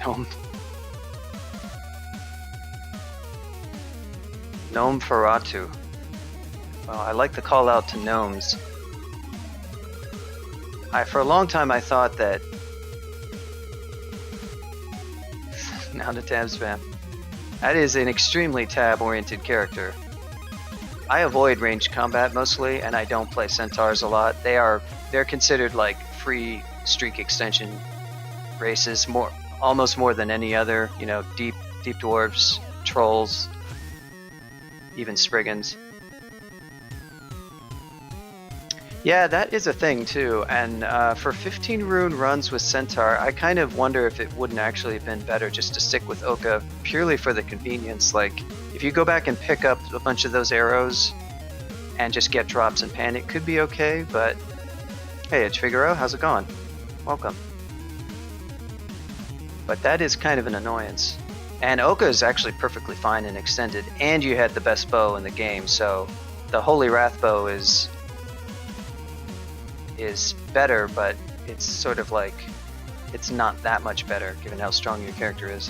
Gnome. Gnome Feratu. Well, I like the call out to gnomes. For a long time I thought that... Now the tab spam. That is an extremely tab-oriented character. I avoid ranged combat mostly, and I don't play centaurs a lot. They're considered like free streak extension races, almost more than any other. You know, deep dwarves, trolls, even Spriggans. Yeah, that is a thing too, and for 15 rune runs with Centaur, I kind of wonder if it wouldn't actually have been better just to stick with Oka purely for the convenience. Like, if you go back and pick up a bunch of those arrows and just get drops and pan, it could be okay, but hey, it's Figaro, how's it going? Welcome. But that is kind of an annoyance. And Oka is actually perfectly fine and extended, and you had the best bow in the game, so the Holy Wrath bow is better, but it's sort of like, it's not that much better given how strong your character is.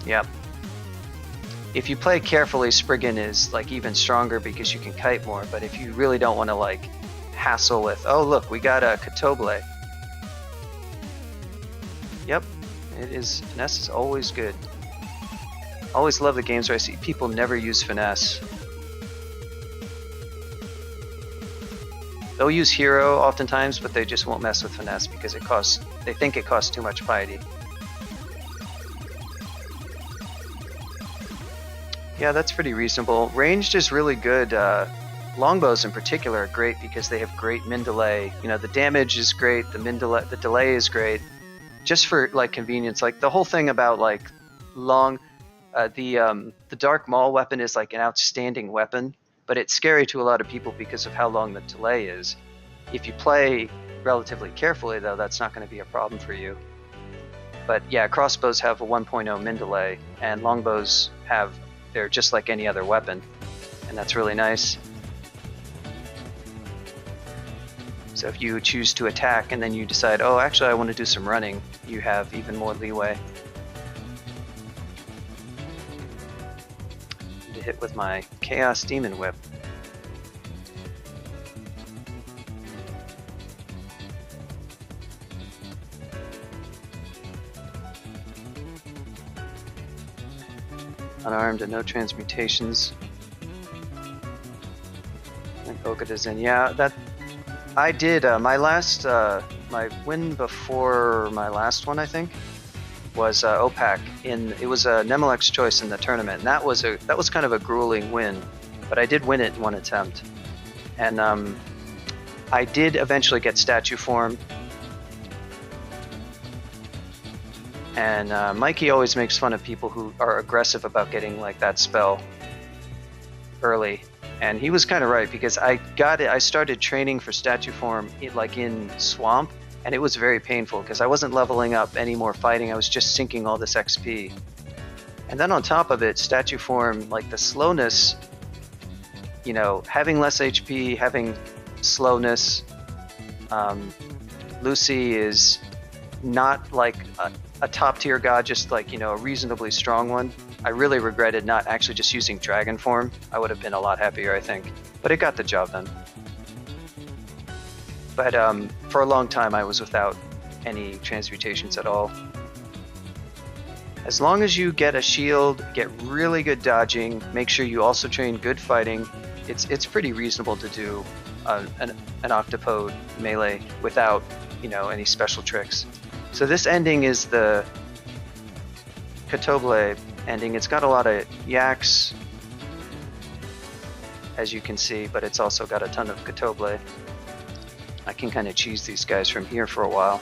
Yep. If you play carefully, Spriggan is like even stronger because you can kite more, but if you really don't want to like hassle with, oh look, we got a Katoble. Yep, it is, finesse is always good. Always love the games where I see people never use finesse. They'll use hero oftentimes, but they just won't mess with finesse because they think it costs too much piety. Yeah, that's pretty reasonable. Ranged is really good. Longbows in particular are great because they have great min delay. You know, the damage is great, the delay is great. Just for like convenience, like the whole thing about like the Dark Maul weapon is like an outstanding weapon. But it's scary to a lot of people because of how long the delay is. If you play relatively carefully, though, that's not going to be a problem for you. But yeah, crossbows have a 1.0 min delay, and longbows they're just like any other weapon, and that's really nice. So if you choose to attack and then you decide, oh, actually I want to do some running, you have even more leeway. Hit with my Chaos Demon Whip. Unarmed and no transmutations. And Okada's in. Yeah, that I did my win before my last one, I think, was OPAC. It was a Nemelek's choice in the tournament, and that was kind of a grueling win, but I did win it in one attempt. And I did eventually get statue form. And Mikey always makes fun of people who are aggressive about getting like that spell early, and he was kind of right because I started training for statue form in Swamp. And it was very painful because I wasn't leveling up any more fighting, I was just sinking all this XP. And then on top of it, statue form, like the slowness, you know, having less HP, having slowness. Lucy is not like a top tier god, just like, you know, a reasonably strong one. I really regretted not actually just using dragon form. I would have been a lot happier, I think. But it got the job done. But for a long time, I was without any transmutations at all. As long as you get a shield, get really good dodging, make sure you also train good fighting, it's pretty reasonable to do an octopode melee without, you know, any special tricks. So this ending is the Katoble ending. It's got a lot of yaks, as you can see, but it's also got a ton of Katoble. I can kind of cheese these guys from here for a while.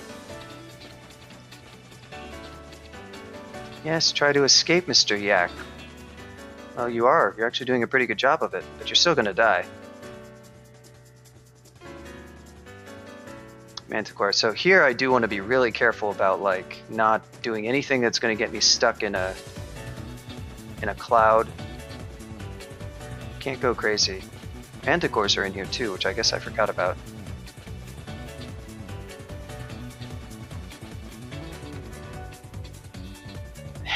Yes, try to escape, Mr. Yak. Well, you are. You're actually doing a pretty good job of it, but you're still gonna die. Manticore. So here I do want to be really careful about like not doing anything that's going to get me stuck in a cloud. Can't go crazy. Manticores are in here too, which I guess I forgot about.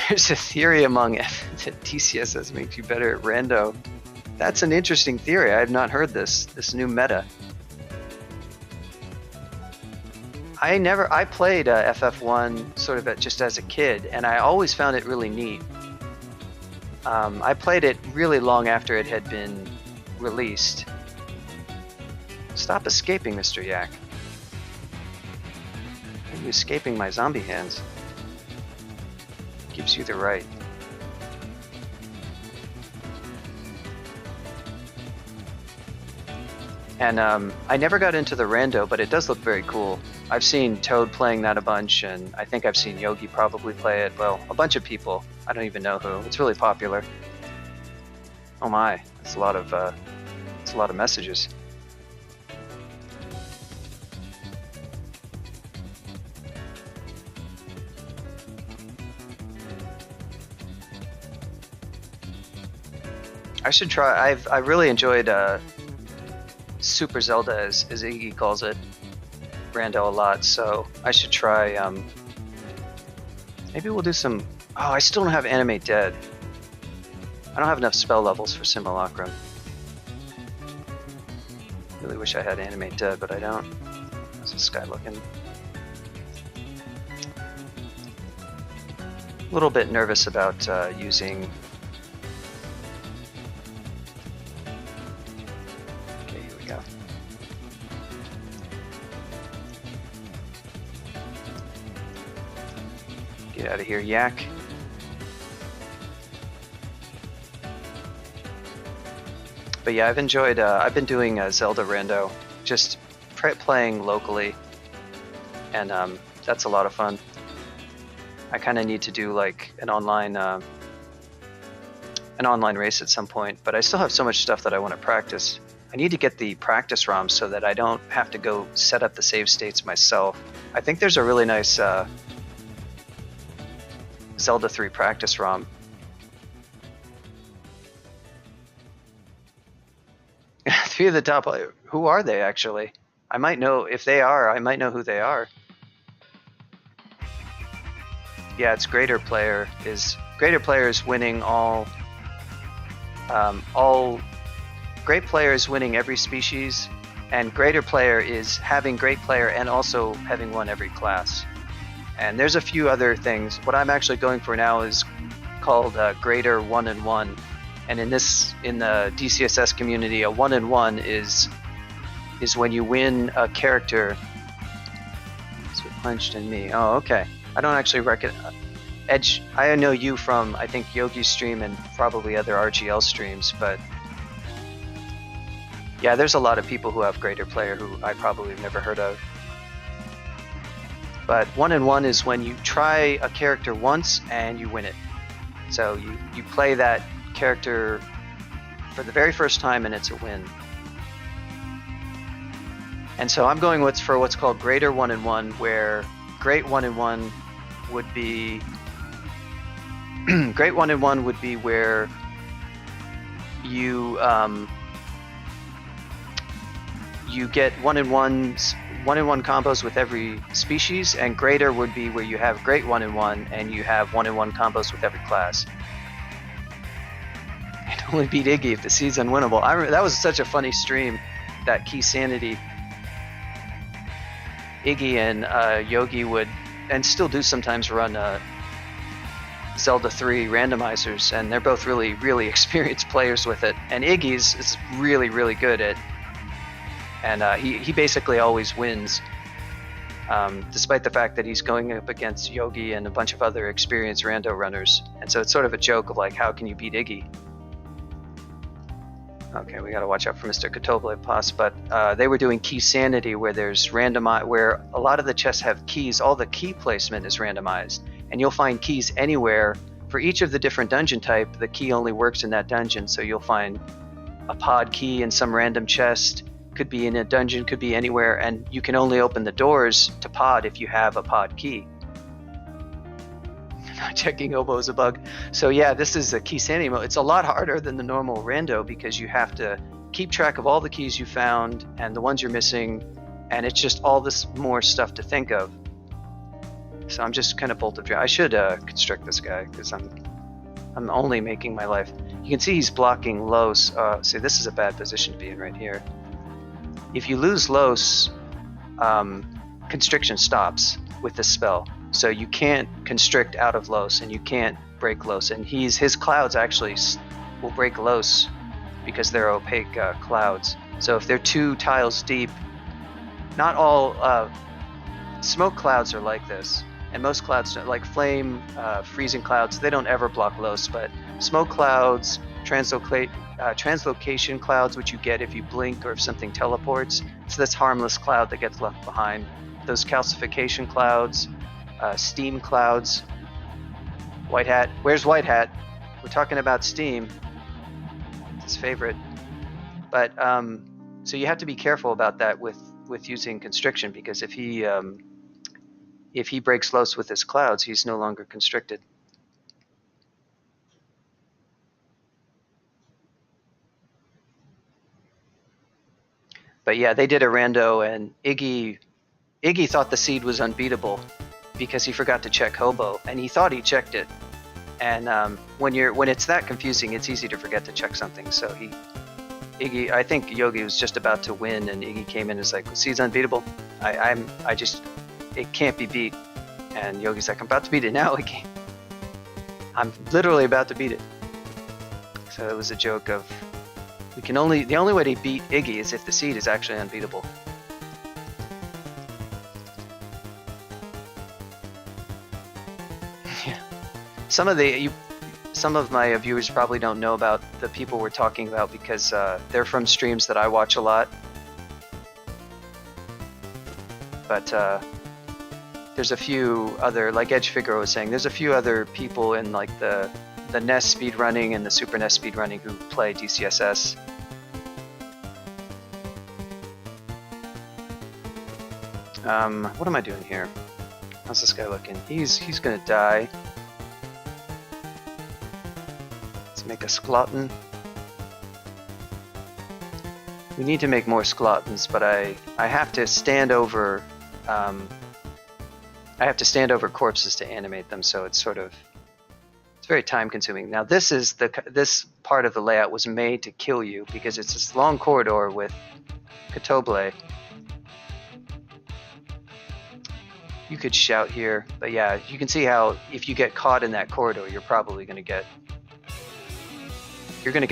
There's a theory among that DCSS makes you better at rando. That's an interesting theory. I have not heard this new meta. I played FF1 sort of just as a kid, and I always found it really neat. I played it really long after it had been released. Stop escaping, Mr. Yak. Why are you escaping my zombie hands? Gives you the right. And I never got into the rando, but it does look very cool. I've seen Toad playing that a bunch, and I think I've seen Yogi probably play it. Well, a bunch of people. I don't even know who. It's really popular. Oh my, that's a lot of messages. I should try. I really enjoyed Super Zelda, as Iggy calls it, rando a lot, so I should try. Maybe we'll do some. Oh, I still don't have Animate Dead. I don't have enough spell levels for Simulacrum. Really wish I had Animate Dead, but I don't. How's this guy looking? A little bit nervous about using. Okay, here we go. Get out of here, Yak. But yeah, I've enjoyed. I've been doing Zelda rando, just playing locally, and that's a lot of fun. I kind of need to do like an online race at some point, but I still have so much stuff that I want to practice. I need to get the practice ROM so that I don't have to go set up the save states myself. I think there's a really nice Zelda 3 practice ROM. Three of the top. Who are they actually? I might know if they are. I might know who they are. Yeah, it's Greater Player is winning all. Great Player is winning every species, and Greater Player is having Great Player and also having won every class. And there's a few other things. What I'm actually going for now is called Greater 1-in-1. And in the DCSS community, a 1-in-1 is when you win a character. So punched in me. Oh, okay. I don't actually recognize Edge. I know you from I think Yogi's stream and probably other RGL streams, but yeah, there's a lot of people who have Greater Player who I probably have never heard of. But 1-in-1 is when you try a character once and you win it. So you play that character for the very first time and it's a win. And so I'm going for what's called Greater 1-in-1, where Great 1-in-1 would be Great 1-in-1 would be where you get 1-in-1 combos with every species, and Greater would be where you have Great 1-in-1 and you have 1-in-1 combos with every class. I'd only beat Iggy if the seed's unwinnable. That was such a funny stream, that Key Sanity. Iggy and Yogi would, and still do sometimes, run Zelda 3 randomizers, and they're both really, really experienced players with it. And Iggy's is really, really good at, and he basically always wins, despite the fact that he's going up against Yogi and a bunch of other experienced rando runners. And so it's sort of a joke of like, how can you beat Iggy? Okay, we got to watch out for Mr. Katoble Pass, but they were doing Key Sanity, where there's where a lot of the chests have keys. All the key placement is randomized, and you'll find keys anywhere. For each of the different dungeon type, the key only works in that dungeon, so you'll find a pod key in some random chest, could be in a dungeon, could be anywhere, and you can only open the doors to pod if you have a pod key. Not checking elbow is a bug. So yeah, this is a Key Sanity mode. It's a lot harder than the normal rando because you have to keep track of all the keys you found and the ones you're missing, and it's just all this more stuff to think of. So I'm just kind of bolt of dragon. I should constrict this guy because I'm only making my life. You can see he's blocking Los. See, this is a bad position to be in right here. If you lose Los, constriction stops with this spell. So you can't constrict out of Los, and you can't break Los. And his clouds actually will break Los because they're opaque clouds. So if they're 2 tiles deep, not all smoke clouds are like this. And most clouds, like flame, freezing clouds, they don't ever block Los, but smoke clouds, translocation clouds, which you get if you blink or if something teleports, so that's harmless cloud that gets left behind. Those calcification clouds, steam clouds. White Hat, where's White Hat? We're talking about steam, his favorite. But so you have to be careful about that with using constriction, because if he breaks Los with his clouds, he's no longer constricted. But yeah, they did a rando, and Iggy thought the seed was unbeatable because he forgot to check Hobo, and he thought he checked it. And when it's that confusing, it's easy to forget to check something. So Iggy, I think Yogi was just about to win, and Iggy came in and was like, "Seed's unbeatable. It can't be beat." And Yogi's like, "I'm about to beat it now, Iggy. I'm literally about to beat it." So it was a joke of, the only way to beat Iggy is if the seed is actually unbeatable. Yeah. Some of my viewers probably don't know about the people we're talking about because they're from streams that I watch a lot. But there's a few other, like Edge Figaro was saying, there's a few other people in like the NES speedrunning and the Super NES speedrunning who play DCSS. What am I doing here? How's this guy looking? He's gonna die. Let's make a Sklotten. We need to make more Sklottens, but I have to stand over corpses to animate them, so it's very time consuming. Now this part of the layout was made to kill you because it's this long corridor with Katoble. You could shout here, but yeah, you can see how if you get caught in that corridor, you're probably gonna get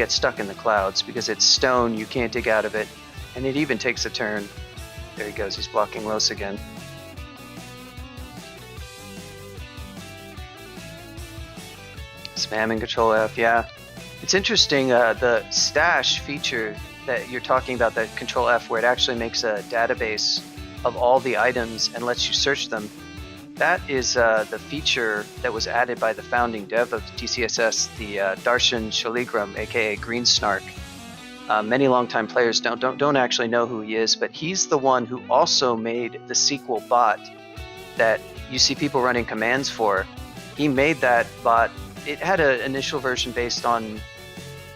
stuck in the clouds because it's stone, you can't dig out of it, and it even takes a turn. There he goes, he's blocking Los again. Spamming Control F, yeah. It's interesting, the stash feature that you're talking about, that Control F, where it actually makes a database of all the items and lets you search them. That is the feature that was added by the founding dev of DCSS, the Darshan Shaligram, aka Green Snark. Many longtime players don't actually know who he is, but he's the one who also made the sequel bot that you see people running commands for. He made that bot. It had an initial version based on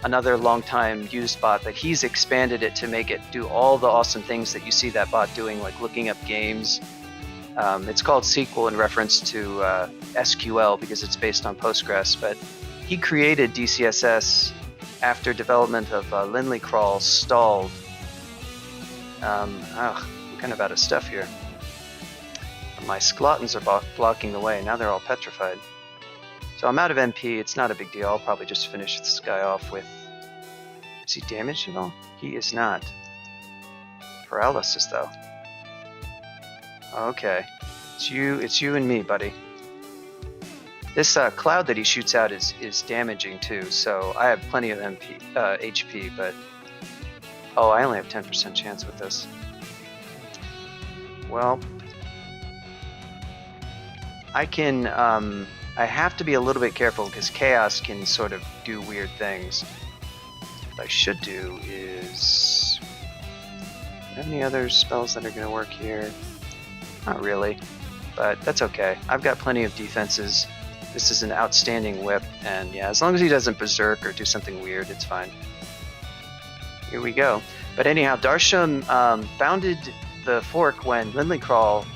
another long-time used bot, but he's expanded it to make it do all the awesome things that you see that bot doing, like looking up games. It's called SQL in reference to SQL because it's based on Postgres, but he created DCSS after development of Lindley Crawl stalled. I'm kind of out of stuff here. My Sklottens are blocking the way. Now they're all petrified. So I'm out of MP. It's not a big deal. I'll probably just finish this guy off with... Is he damaged at all? He is not. Paralysis, though. Okay. It's you and me, buddy. This cloud that he shoots out is damaging, too, so I have plenty of HP, but... Oh, I only have 10% chance with this. Well... I can... I have to be a little bit careful because Chaos can sort of do weird things. What I should do is... Do I have any other spells that are going to work here? Not really, but that's okay. I've got plenty of defenses. This is an outstanding whip, and yeah, as long as he doesn't berserk or do something weird, it's fine. Here we go. But anyhow, Darsham founded the fork when Lindley Crawl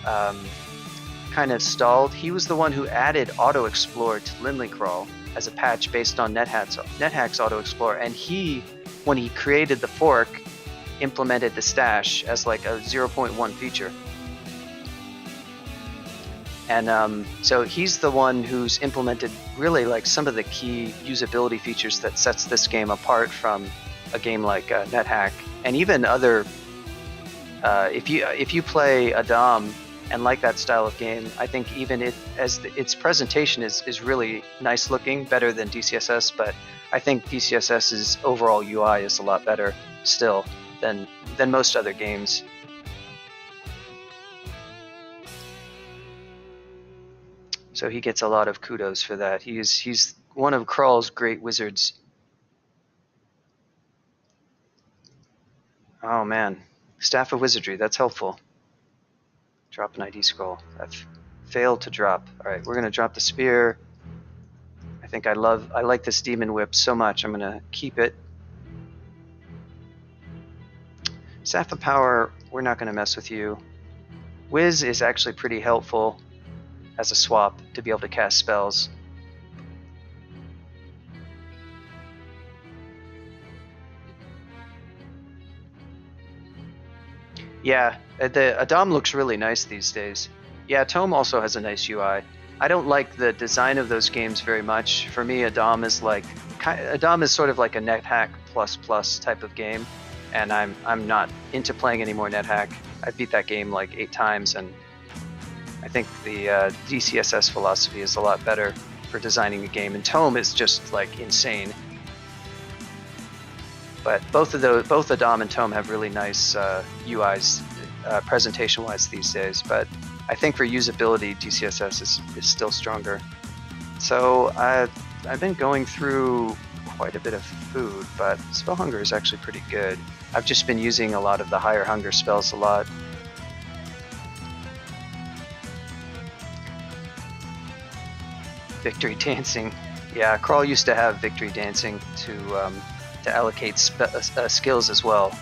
kind of stalled. He was the one who added Auto Explore to Linley Crawl as a patch based on NetHack's Auto Explore, and when he created the fork, implemented the stash as like a 0.1 feature. And so he's the one who's implemented really like some of the key usability features that sets this game apart from a game like NetHack, and even other. If you play a DOM and like that style of game, I think even its presentation is really nice looking, better than DCSS. But I think DCSS's overall UI is a lot better still than most other games. So he gets a lot of kudos for that. He's one of Krawl's great wizards. Oh man, Staff of Wizardry, that's helpful. Drop an ID scroll. I've failed to drop. All right, we're gonna drop the spear. I think I like this demon whip so much. I'm gonna keep it. Staff of Power, we're not gonna mess with you. Wiz is actually pretty helpful as a swap to be able to cast spells. Yeah, the Adam looks really nice these days. Yeah, Tome also has a nice UI. I don't like the design of those games very much. For me, Adam is sort of like a NetHack plus type of game, and I'm not into playing any more NetHack. I beat that game like 8 times, and I think the DCSS philosophy is a lot better for designing a game, and Tome is just like insane. But both Adam and Tome have really nice UIs, presentation-wise these days. But I think for usability, DCSS is still stronger. So I've been going through quite a bit of food, but Spell Hunger is actually pretty good. I've just been using a lot of the higher hunger spells a lot. Victory Dancing. Yeah, Crawl used to have Victory Dancing to allocate skills as well.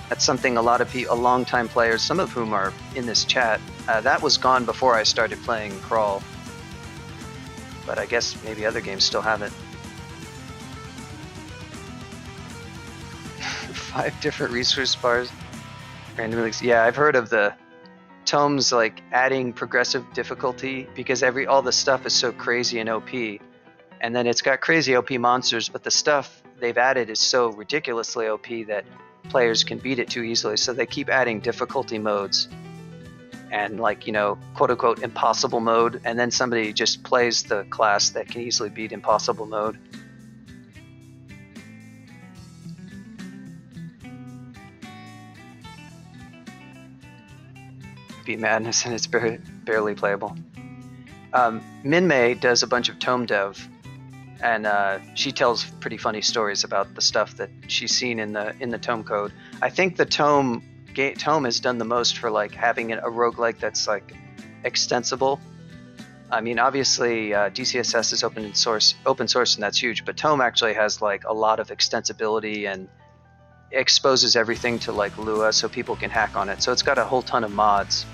That's something a lot of long-time players, some of whom are in this chat, that was gone before I started playing Crawl. But I guess maybe other games still have it. 5 different resource bars. Randomly, yeah, I've heard of the Tomes like adding progressive difficulty because all the stuff is so crazy and OP. And then it's got crazy OP monsters, but the stuff they've added is so ridiculously OP that players can beat it too easily. So they keep adding difficulty modes and like, quote unquote impossible mode. And then somebody just plays the class that can easily beat impossible mode. Beat Madness and it's barely playable. Minmay does a bunch of Tome dev. And she tells pretty funny stories about the stuff that she's seen in the Tome code. I think the Tome has done the most for like having a roguelike that's like extensible. I mean, obviously DCSS is open source, and that's huge. But Tome actually has like a lot of extensibility and exposes everything to like Lua, so people can hack on it. So it's got a whole ton of mods.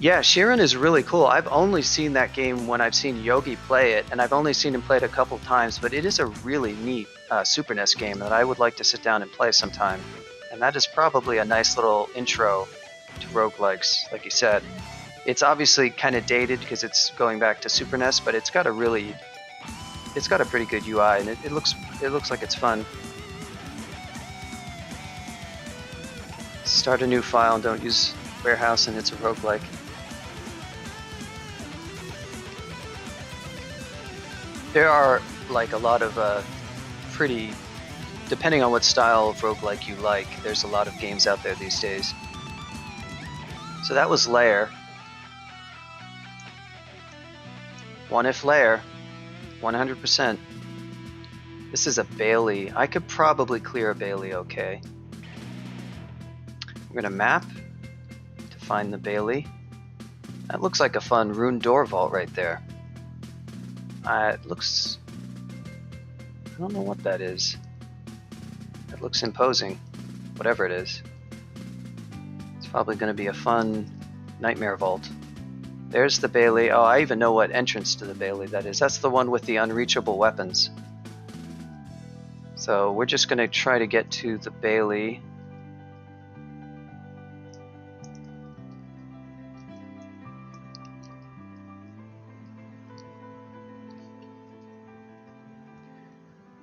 Yeah, Sheeran is really cool. I've only seen that game when I've seen Yogi play it, and I've only seen him play it a couple times, but it is a really neat Super NES game that I would like to sit down and play sometime. And that is probably a nice little intro to roguelikes, like you said. It's obviously kind of dated because it's going back to Super NES, but it's got a pretty good UI, and it looks like it's fun. Start a new file and don't use Warehouse, and it's a roguelike. There are like a lot of pretty, depending on what style of roguelike you like, there's a lot of games out there these days. So that was Lair. One if Lair, 100%. This is a Bailey. I could probably clear a Bailey okay. We're gonna map to find the Bailey. That looks like a fun rune door vault right there. It looks... I don't know what that is. It looks imposing, whatever it is. It's probably going to be a fun Nightmare Vault. There's the Bailey. Oh, I even know what entrance to the Bailey that is. That's the one with the unreachable weapons. So we're just going to try to get to the Bailey.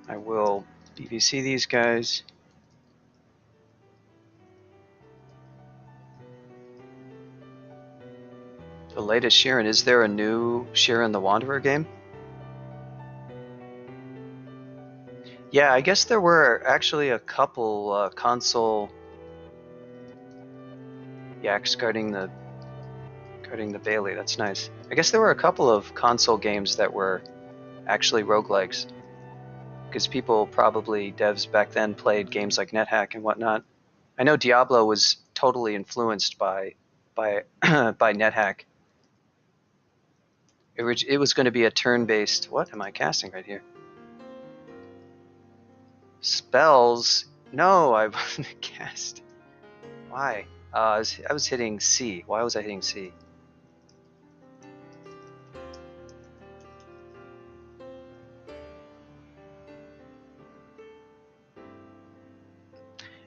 I will BBC these guys. The latest Sheeran. Is there a new Sheeran the Wanderer game? Yeah, I guess there were actually a couple console yaks guarding the Bailey. That's nice. I guess there were a couple of console games that were actually roguelikes, because people probably, devs back then, played games like NetHack and whatnot. I know Diablo was totally influenced by by NetHack. It was going to be a turn-based. What am I casting right here? Spells? No, I wasn't cast. Why? I was hitting C. Why was I hitting C?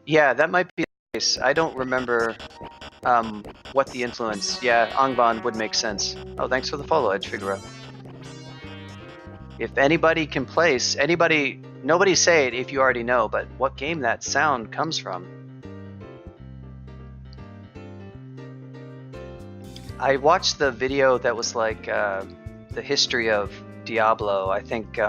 Yeah, that might be the case. I don't remember what the influence. Yeah, Angband would make sense. Oh, thanks for the follow, Edge Figaro. If anybody can place, nobody say it if you already know, but what game that sound comes from. I watched the video that was like the history of Diablo. I think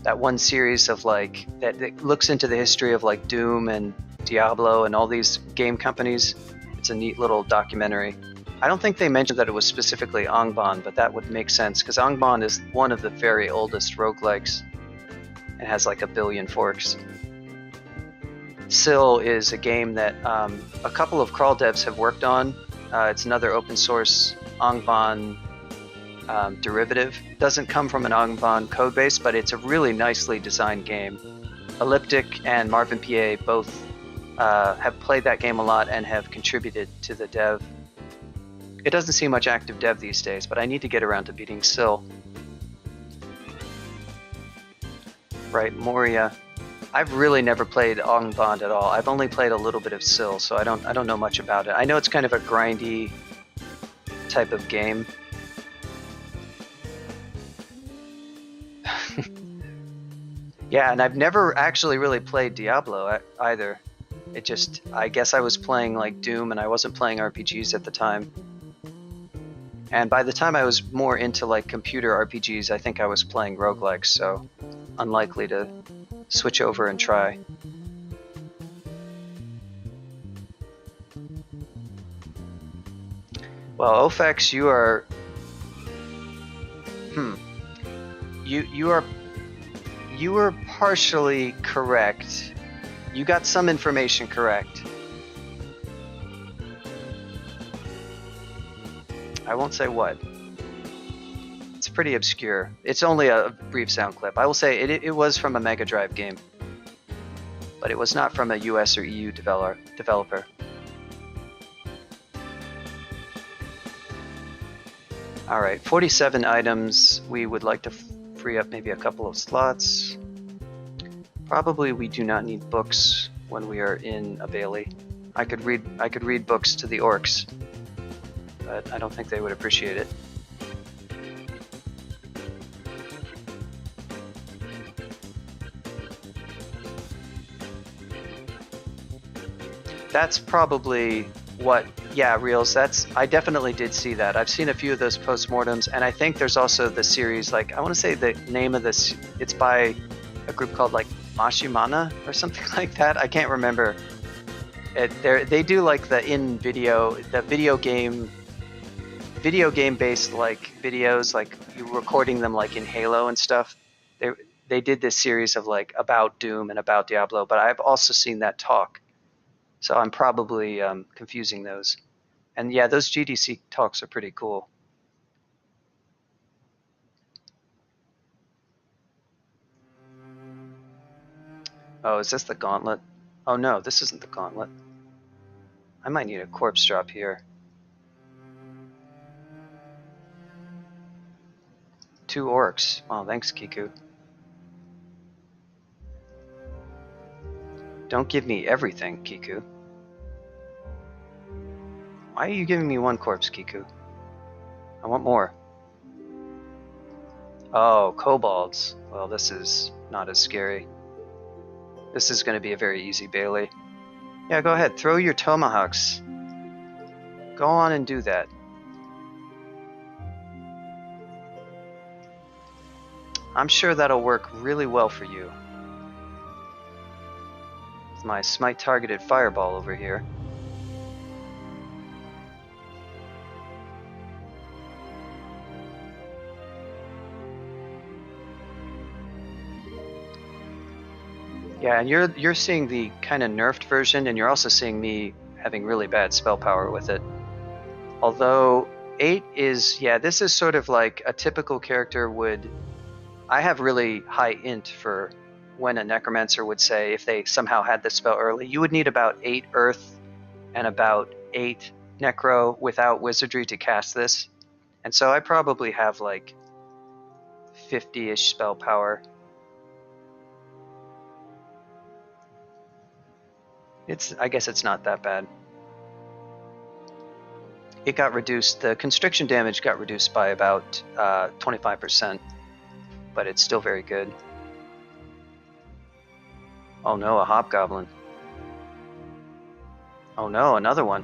that one series of like that looks into the history of like Doom and Diablo and all these game companies. It's a neat little documentary. I don't think they mentioned that it was specifically Angband, but that would make sense because Angband is one of the very oldest roguelikes and has like 1 billion forks. Syl is a game that a couple of crawl devs have worked on. It's another open source Angband derivative. Doesn't come from an Angband codebase, but it's a really nicely designed game. Elliptic and Marvin PA both have played that game a lot and have contributed to the dev. It doesn't see much active dev these days, but I need to get around to beating Syl. Right, Moria. I've really never played Angband at all. I've only played a little bit of Syl, so I don't know much about it. I know it's kind of a grindy type of game. Yeah, and I've never actually really played Diablo either. It just, I guess I was playing like Doom and I wasn't playing RPGs at the time. And by the time I was more into like computer RPGs, I think I was playing roguelikes, so unlikely to switch over and try. Well, Ofex, you are... You were partially correct. You got some information correct. I won't say what. It's pretty obscure. It's only a brief sound clip. I will say it was from a Mega Drive game, but it was not from a US or EU developer. Alright, 47 items. We would like to free up maybe a couple of slots. Probably we do not need books when we are in a Bailey. I could read books to the orcs, but I don't think they would appreciate it. That's probably what, yeah, Reels, I definitely did see that. I've seen a few of those postmortems, and I think there's also the series, like, I want to say the name of this, it's by a group called, like, Mashimana or something like that. I can't remember. They do, like, the video game-based, like, videos, like, you recording them, like, in Halo and stuff. They did this series of, like, about Doom and about Diablo, but I've also seen that talk. So I'm probably confusing those. And yeah, those GDC talks are pretty cool. Oh, is this the gauntlet? Oh no, this isn't the gauntlet. I might need a corpse drop here. 2 orcs. Wow, thanks, Kiku. Don't give me everything, Kiku. Why are you giving me 1 corpse, Kiku? I want more. Oh, kobolds. Well, this is not as scary. This is going to be a very easy Bailey. Yeah, go ahead. Throw your tomahawks. Go on and do that. I'm sure that'll work really well for you. With my smite targeted fireball over here. Yeah, and you're seeing the kind of nerfed version, and you're also seeing me having really bad spell power with it. Although 8 is, yeah, this is sort of like a typical character would. I have really high int for when a necromancer would say if they somehow had this spell early. You would need about 8 earth and about 8 necro without wizardry to cast this. And so I probably have like 50-ish spell power. I guess it's not that bad. It got reduced, the constriction damage got reduced by about 25%, but it's still very good. Oh no, a hobgoblin. Oh no, another one.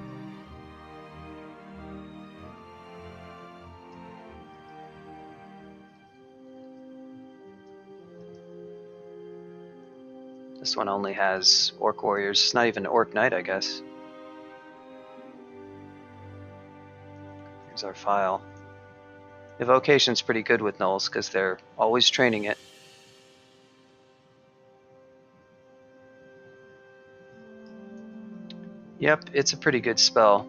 This one only has orc warriors. It's not even an orc knight, I guess. Here's our file. Evocation's pretty good with gnolls because they're always training it. Yep, it's a pretty good spell.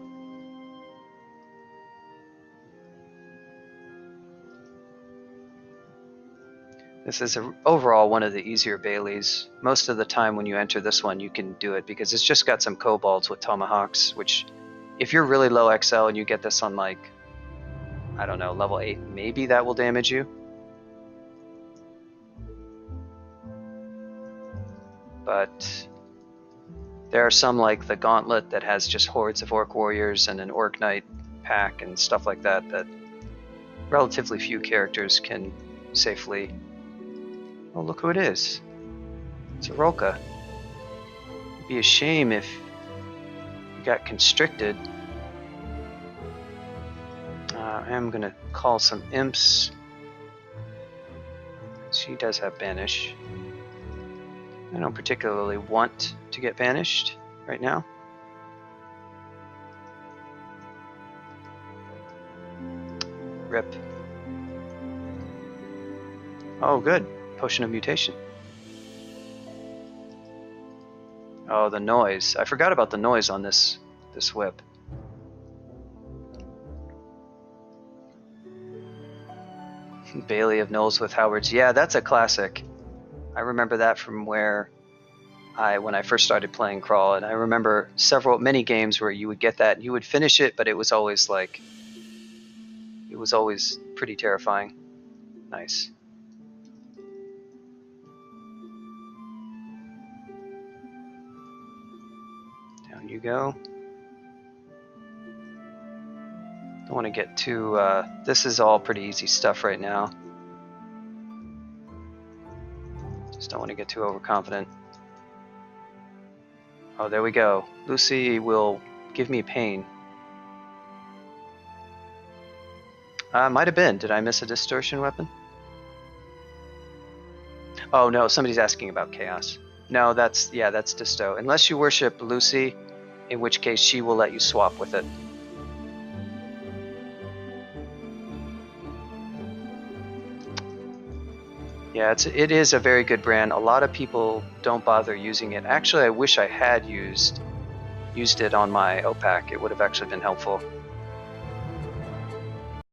This is overall one of the easier Baileys. Most of the time when you enter this one, you can do it because it's just got some kobolds with tomahawks, which if you're really low XL and you get this on like, I don't know, level 8, maybe that will damage you. But there are some like the Gauntlet that has just hordes of orc warriors and an orc knight pack and stuff like that that relatively few characters can safely. Oh, look who it is. It's a Rolka. It'd be a shame if you got constricted. I am going to call some imps. She does have banish. I don't particularly want to get banished right now. Rip. Oh, good. Potion of mutation. Oh, the noise. I forgot about the noise on this whip. Bailey of Knolls with Howards. Yeah, that's a classic. I remember that from when I first started playing Crawl, and I remember many games where you would get that, you would finish it, but it was always pretty terrifying. Nice. Down you go. Don't want to get too, this is all pretty easy stuff right now. Just don't want to get too overconfident. Oh, there we go. Lucy will give me pain. Might have been. Did I miss a distortion weapon? Oh no, somebody's asking about chaos. No, that's disto. Unless you worship Lucy, in which case she will let you swap with it. Yeah, it is a very good brand. A lot of people don't bother using it. Actually, I wish I had used it on my OPAC. It would have actually been helpful.